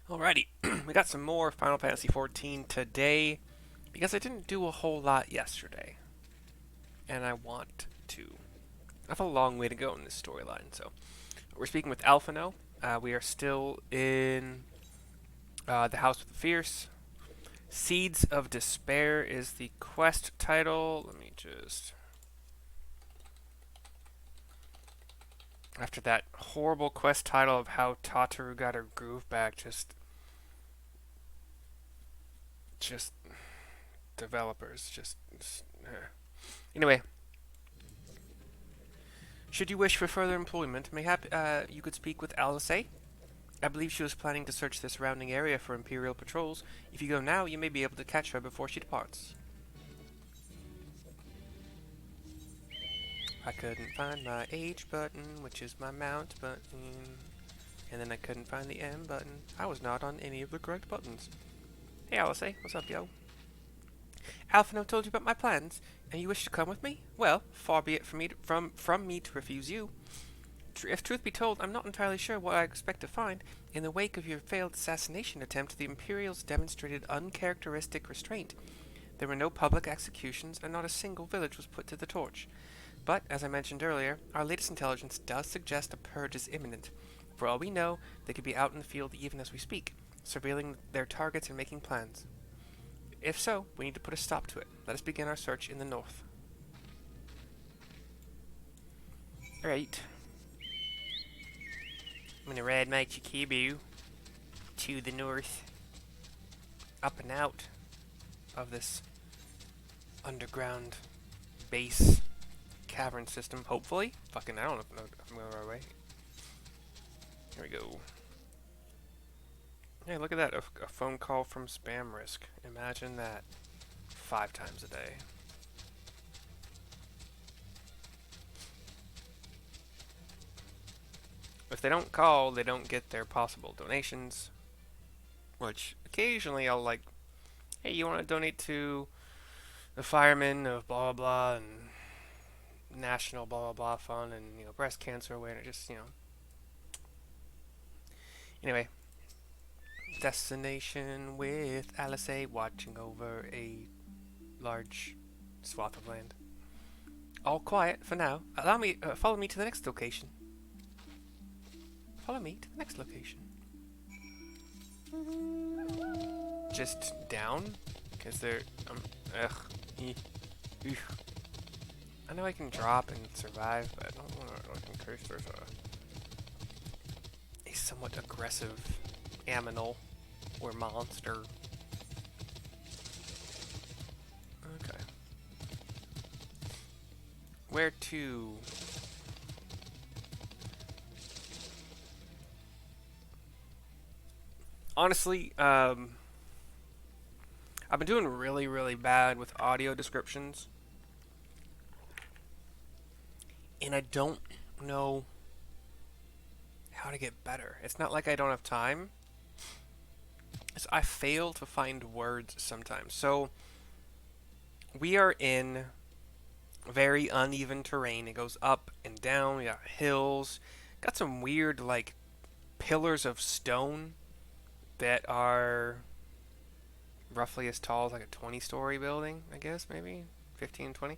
Alrighty, we got some more Final Fantasy XIV today because I didn't do a whole lot yesterday, and I want to. I have a long way to go in this storyline, so we're speaking with Alphino. We are still in the House with the Fierce. Seeds of Despair is the quest title. Let me just. After that horrible quest title of how Tataru got her groove back, just developers, Anyway, should you wish for further employment, mayhap you could speak with Alice. I believe she was planning to search the surrounding area for Imperial patrols. If you go now, you may be able to catch her before she departs. I couldn't find my H button, which is my mount button. And then I couldn't find the M button. I was not on any of the correct buttons. Hey Alice, what's up, yo? Alphino told you about my plans, and you wish to come with me? Well, far be it from me to refuse you. If truth be told, I'm not entirely sure what I expect to find. In the wake of your failed assassination attempt, the Imperials demonstrated uncharacteristic restraint. There were no public executions, and not a single village was put to the torch. But, as I mentioned earlier, our latest intelligence does suggest a purge is imminent. For all we know, they could be out in the field even as we speak, surveilling their targets and making plans. If so, we need to put a stop to it. Let us begin our search in the north. Alright. I'm gonna ride my Chikibu to the north. Up and out of this underground base cavern system, hopefully. Fucking, I don't know if I'm going the right way. Here we go. Hey, look at that. A phone call from spam risk. Imagine that 5 times a day. If they don't call, they don't get their possible donations. Which, occasionally I'll like, hey, you want to donate to the firemen of blah blah blah and national blah blah blah fund and, breast cancer awareness, Anyway, destination with Alice watching over a large swath of land. All quiet for now. Follow me to the next location. Follow me to the next location. Just down? Because they're, I know I can drop and survive, but I don't want to, in case there's a somewhat aggressive aminal or monster. Okay. Where to? Honestly, I've been doing really, really bad with audio descriptions. And I don't know how to get better. It's not like I don't have time. I fail to find words sometimes. So, we are in very uneven terrain. It goes up and down. We got hills. Got some weird, like, pillars of stone that are roughly as tall as like a 20-story building, I guess, maybe 15, 20.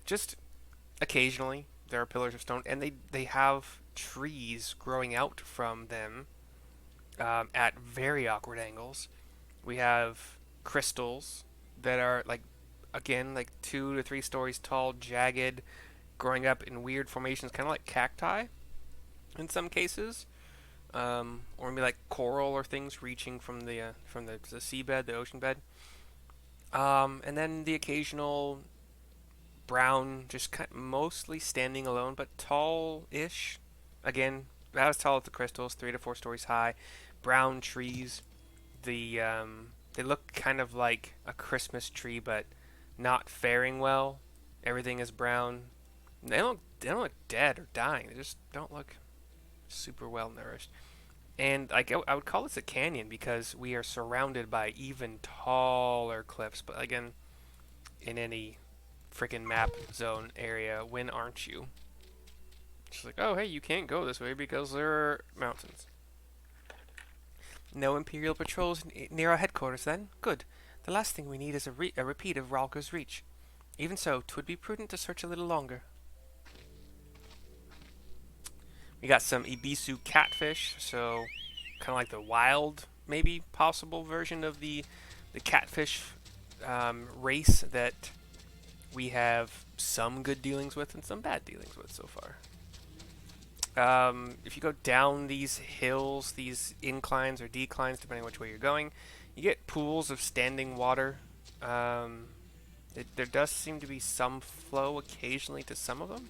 Just occasionally there are pillars of stone, and they have trees growing out from them at very awkward angles. We have crystals that are like, again, like 2 to 3 stories tall, jagged, growing up in weird formations, kind of like cacti in some cases. Or maybe like coral or things reaching from the seabed, the ocean bed. And then the occasional brown, just mostly standing alone, but tall-ish. Again, about as tall as the crystals, 3 to 4 stories high. Brown trees. They look kind of like a Christmas tree, but not faring well. Everything is brown. They don't look dead or dying. They just don't look super well nourished. And I would call this a canyon because we are surrounded by even taller cliffs. But again, in any freaking map zone area, when aren't you? It's like, oh hey, you can't go this way because there are mountains. No Imperial patrols near our headquarters, then? Good. The last thing we need is a repeat of Ralker's Reach. Even so, 'twould be prudent to search a little longer. We got some Ibisu catfish, so kind of like the wild, maybe possible version of the catfish race that we have some good dealings with and some bad dealings with so far. If you go down these hills, these inclines or declines, depending which way you're going, you get pools of standing water. There does seem to be some flow occasionally to some of them.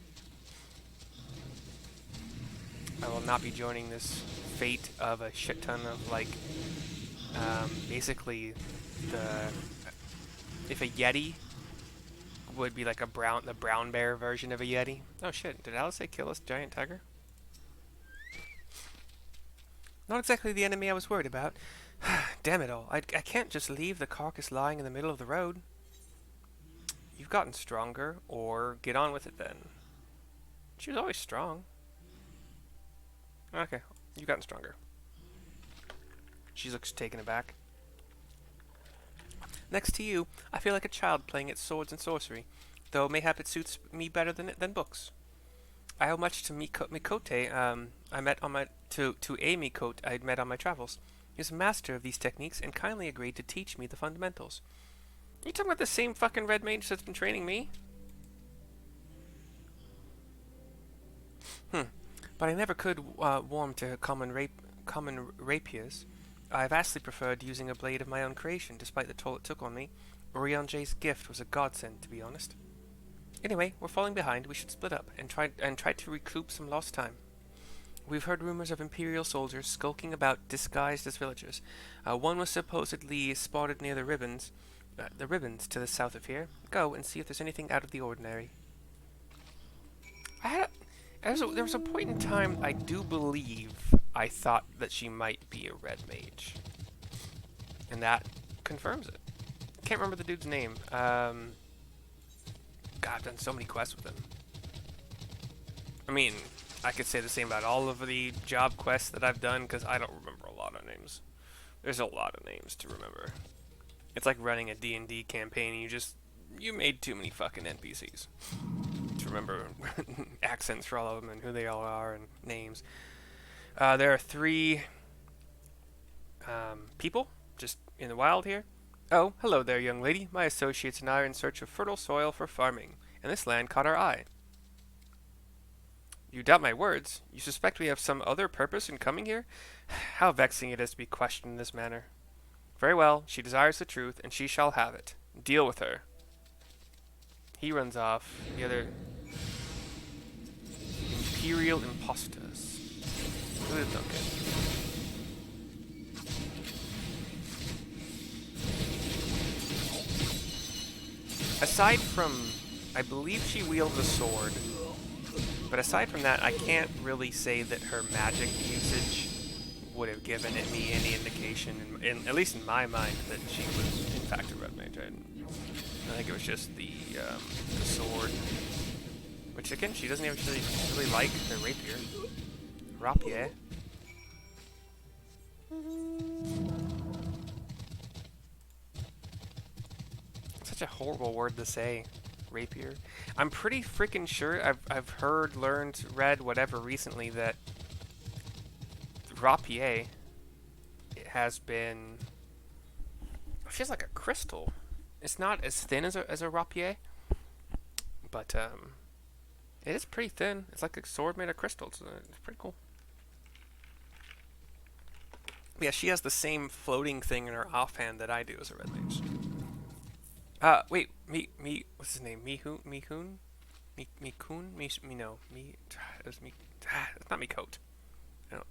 I will not be joining this fate of a shit ton of, like, basically if a Yeti would be like the brown bear version of a Yeti. Oh shit, did Alice say kill this giant tiger? Not exactly the enemy I was worried about. Damn it all, I can't just leave the carcass lying in the middle of the road. You've gotten stronger, or get on with it then. She was always strong. Okay, you've gotten stronger. She looks taken aback. Next to you, I feel like a child playing at swords and sorcery, though mayhap it suits me better than books. I owe much to Mikote. I met on my to a Mikote I'd met on my travels. He was a master of these techniques and kindly agreed to teach me the fundamentals. You talking about the same fucking red mage that's been training me? But I never could warm to common rapiers. I vastly preferred using a blade of my own creation, despite the toll it took on me. Orionje's gift was a godsend, to be honest. Anyway, we're falling behind. We should split up and try to recoup some lost time. We've heard rumors of Imperial soldiers skulking about disguised as villagers. One was supposedly spotted near the ribbons to the south of here. Go and see if there's anything out of the ordinary. There was a point in time I do believe I thought that she might be a red mage. And that confirms it. Can't remember the dude's name. God, I've done so many quests with him. I mean, I could say the same about all of the job quests that I've done, because I don't remember a lot of names. There's a lot of names to remember. It's like running a D&D campaign, and you made too many fucking NPCs to remember accents for all of them and who they all are and names. There are 3 people just in the wild here. Oh, hello there, young lady. My associates and I are in search of fertile soil for farming, and this land caught our eye. You doubt my words? You suspect we have some other purpose in coming here? How vexing it is to be questioned in this manner. Very well, she desires the truth, and she shall have it. Deal with her. He runs off. The other... Imperial imposters. Who would have thunk it? Aside from... I believe she wields a sword. But aside from that, I can't really say that her magic usage would have given me any indication, at least in my mind, that she was in fact a red mage. I think it was just the sword, which again she doesn't actually really like the rapier. Rapier. Such a horrible word to say. Rapier. I'm pretty freaking sure I've heard, learned, read, whatever recently that rapier has been... It feels like a crystal. It's not as thin as a rapier, but it is pretty thin. It's like a sword made of crystals. It's pretty cool. Yeah, she has the same floating thing in her offhand that I do as a red mage. Wait, what's his name? Mihun? It's not Mikote. No.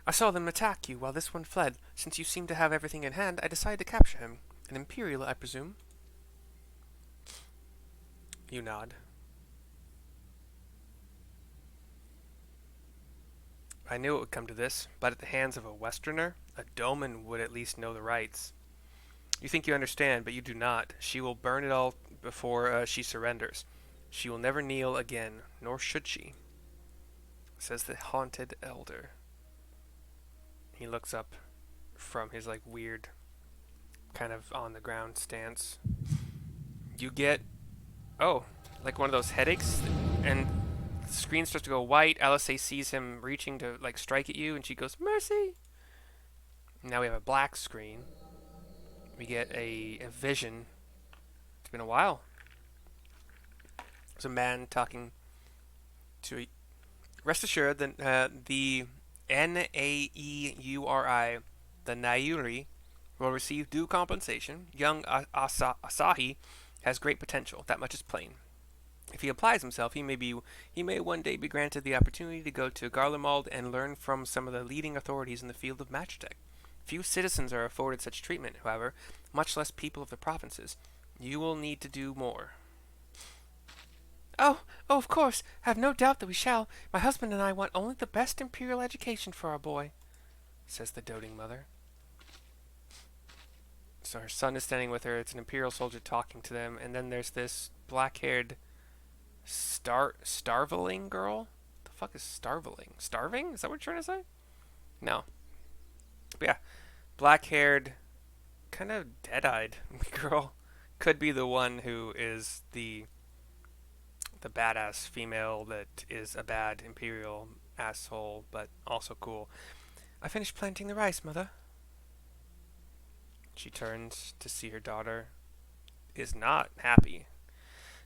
I saw them attack you while this one fled. Since you seem to have everything in hand, I decided to capture him. An Imperial, I presume? You nod. I knew it would come to this, but at the hands of a Westerner, a Doman would at least know the rights. You think you understand, but you do not. She will burn it all before she surrenders. She will never kneel again, nor should she, says the haunted elder. He looks up from his like weird kind of on the ground stance. You get, oh, like one of those headaches, and the screen starts to go white. Alice sees him reaching to like strike at you, and she goes, "Mercy!" Now we have a black screen. We get a vision. It's been a while. There's a man talking to a. Rest assured that the Naeuri, the Nairi, will receive due compensation. Young Asahi has great potential. That much is plain. If he applies himself, he may one day be granted the opportunity to go to Garlemald and learn from some of the leading authorities in the field of magitech. Few citizens are afforded such treatment, however, much less people of the provinces. You will need to do more. Oh, of course. I have no doubt that we shall. My husband and I want only the best imperial education for our boy, says the doting mother. So her son is standing with her. It's an imperial soldier talking to them, and then there's this black-haired starveling girl. The fuck is starveling? Starving? Is that what you're trying to say? No. But yeah, black-haired, kind of dead-eyed girl could be the one who is the badass female that is a bad imperial asshole, but also cool. I finished planting the rice, Mother. She turns to see her daughter is not happy.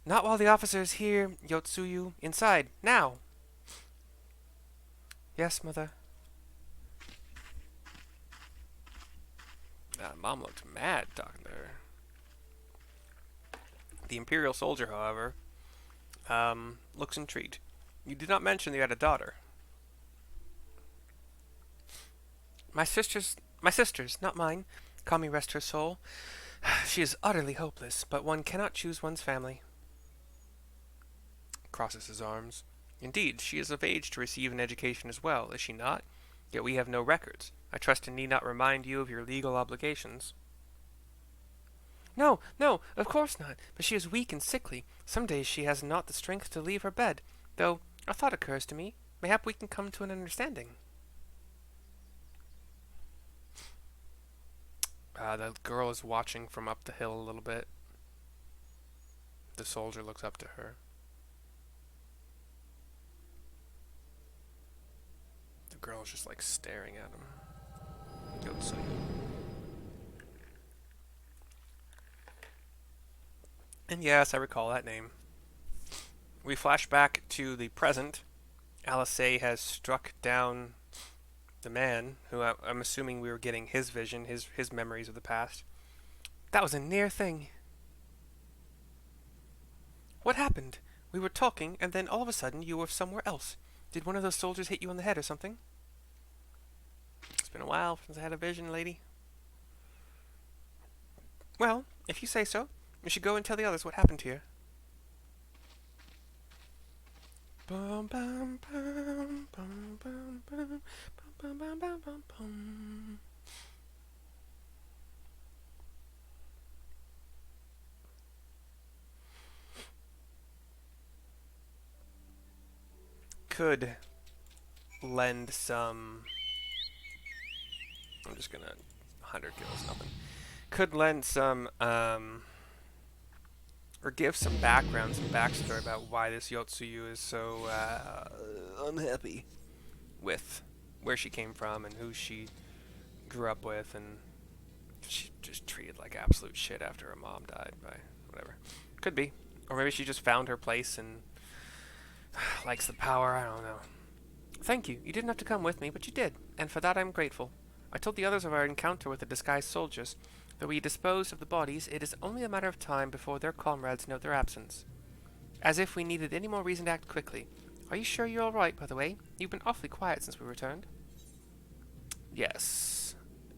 Not while the officer is here, Yotsuyu. Inside, now! Yes, Mother. Mom looked mad talking to her. The imperial soldier, however, looks intrigued. You did not mention that you had a daughter. My sister's, not mine. Kami rest her soul. She is utterly hopeless, but one cannot choose one's family. Crosses his arms. Indeed, she is of age to receive an education as well, is she not? Yet we have no records. I trust I need not remind you of your legal obligations. No, of course not. But she is weak and sickly. Some days she has not the strength to leave her bed. Though, a thought occurs to me. Mayhap we can come to an understanding. The girl is watching from up the hill a little bit. The soldier looks up to her. The girl is just like staring at him. Yotsuyu. And yes, I recall that name. We flash back to the present. Alice has struck down the man, who I'm assuming we were getting his vision, his memories of the past. That was a near thing. What happened? We were talking, and then all of a sudden you were somewhere else. Did one of those soldiers hit you on the head or something? It's been a while since I had a vision, lady. Well, if you say so, we should go and tell the others what happened to you. Bum, bum, bum, bum, bum, bum, bum, bum, bum, bum, bum. Could lend some. I'm just gonna 100 kills, nothing. Could lend some or give some background, some backstory about why this Yotsuyu is so unhappy with where she came from and who she grew up with, and she just treated like absolute shit after her mom died by whatever. Could be. Or maybe she just found her place and likes the power, I don't know. Thank you. You didn't have to come with me, but you did, and for that I'm grateful. I told the others of our encounter with the disguised soldiers. Though we disposed of the bodies, it is only a matter of time before their comrades note their absence. As if we needed any more reason to act quickly. Are you sure you're all right, by the way? You've been awfully quiet since we returned. Yes.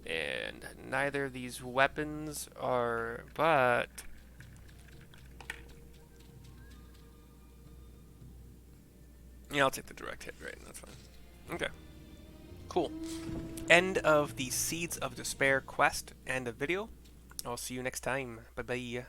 And neither of these weapons are... but... yeah, I'll take the direct hit rate, that's fine. Okay. Cool. End of the Seeds of Despair quest and the video. I'll see you next time. Bye-bye.